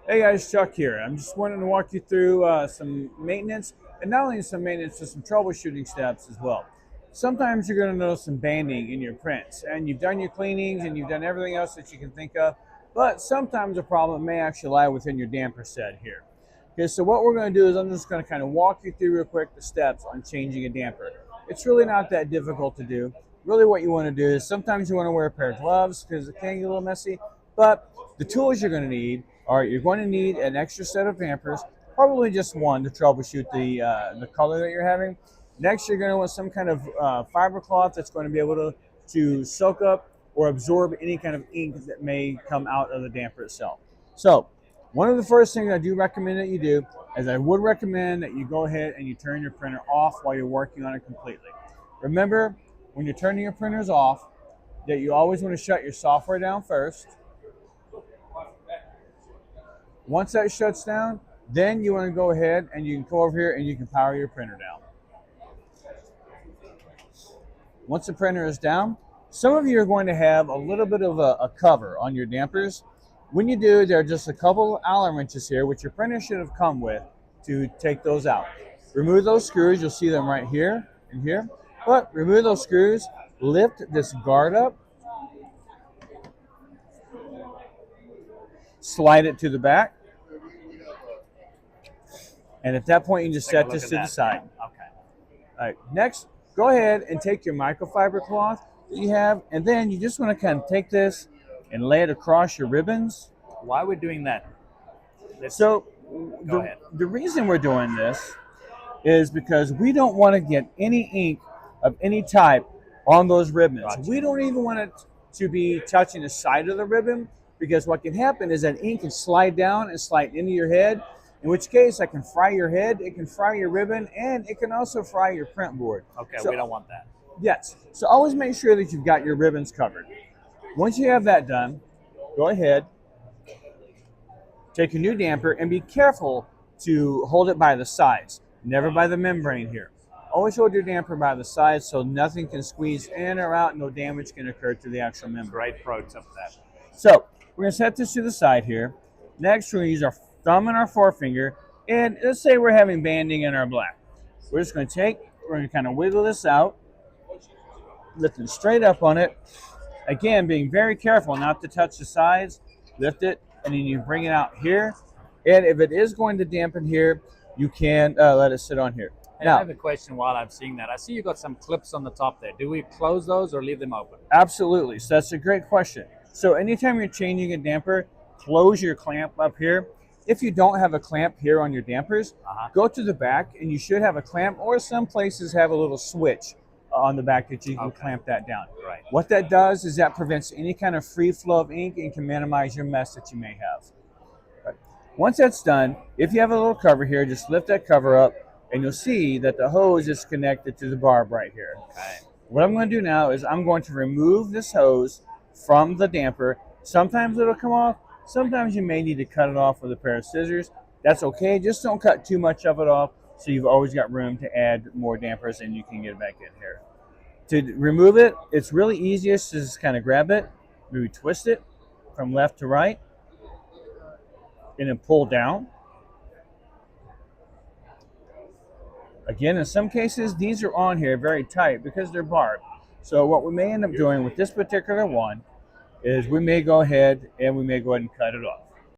Hey guys, Chuck here. I'm just wanting to walk you through some maintenance, and not only some maintenance, but some troubleshooting steps as well. Sometimes you're going to notice some banding in your prints, and you've done your cleanings and you've done everything else that you can think of, but sometimes the problem may actually lie within your damper set here. Okay, so what we're going to do is I'm just going to kind of walk you through real quick the steps on changing a damper. It's really not that difficult to do. Really what you want to do is sometimes you want to wear a pair of gloves because it can get a little messy, but the tools you're going to need are you're going to need an extra set of dampers, probably just one to troubleshoot the color that you're having. Next, you're going to want some kind of fiber cloth that's going to be able to soak up or absorb any kind of ink that may come out of the damper itself. So one of the first things I do recommend that you do is I would recommend that you go ahead and you turn your printer off while you're working on it completely. Remember, when you're turning your printers off, that you always want to shut your software down first. Once that shuts down, then you want to go ahead and you can go over here and you can power your printer down. Once the printer is down, some of you are going to have a little bit of a cover on your dampers. When you do, there are just a couple of Allen wrenches here, which your printer should have come with to take those out. Remove those screws. You'll see them right here and here. But remove those screws, lift this guard up, slide it to the back, and at that point you can just set this to the side. Okay. All right, next, go ahead and take your microfiber cloth that you have, and then you just want to kind of take this and lay it across your ribbons. Why are we doing that? So Go ahead. the reason we're doing this is because we don't want to get any ink of any type on those ribbons. Gotcha. We don't even want it to be touching the side of the ribbon, because what can happen is that ink can slide down and slide into your head, in which case it can fry your head, it can fry your ribbon, and it can also fry your print board. Okay, So- we don't want that. Yes. So always make sure that you've got your ribbons covered. Once you have that done, go ahead, take a new damper, and be careful to hold it by the sides, never by the membrane here. Always hold your damper by the sides so nothing can squeeze in or out, no damage can occur to the actual membrane. Great pro tip for that. So we're going to set this to the side here. Next, we're going to use our thumb and our forefinger, and let's say we're having banding in our black. We're just going to we're going to kind of wiggle this out, lifting straight up on it. Again, being very careful not to touch the sides. Lift it, and then you bring it out here. And if it is going to dampen here, you can let it sit on here. Hey, Now, I have a question while I'm seeing that. I see you got some clips on the top there. Do we close those or leave them open? absolutely. So that's a great question. So anytime you're changing a damper, close your clamp up here. If you don't have a clamp here on your dampers, go to the back and you should have a clamp, or some places have a little switch on the back that you can clamp that down. Right. What that does is that prevents any kind of free flow of ink and can minimize your mess that you may have. Right. Once that's done, if you have a little cover here, just lift that cover up and you'll see that the hose is connected to the barb right here. Okay. What I'm going to do now is I'm going to remove this hose from the damper. Sometimes it'll come off. Sometimes you may need to cut it off with a pair of scissors. That's okay. Just don't cut too much of it off, so you've always got room to add more dampers and you can get it back in here. To remove it, it's really easiest to just kind of grab it, maybe twist it from left to right, and then pull down. Again, in some cases, these are on here very tight because they're barbed. So what we may end up doing with this particular one is we may go ahead and cut it off.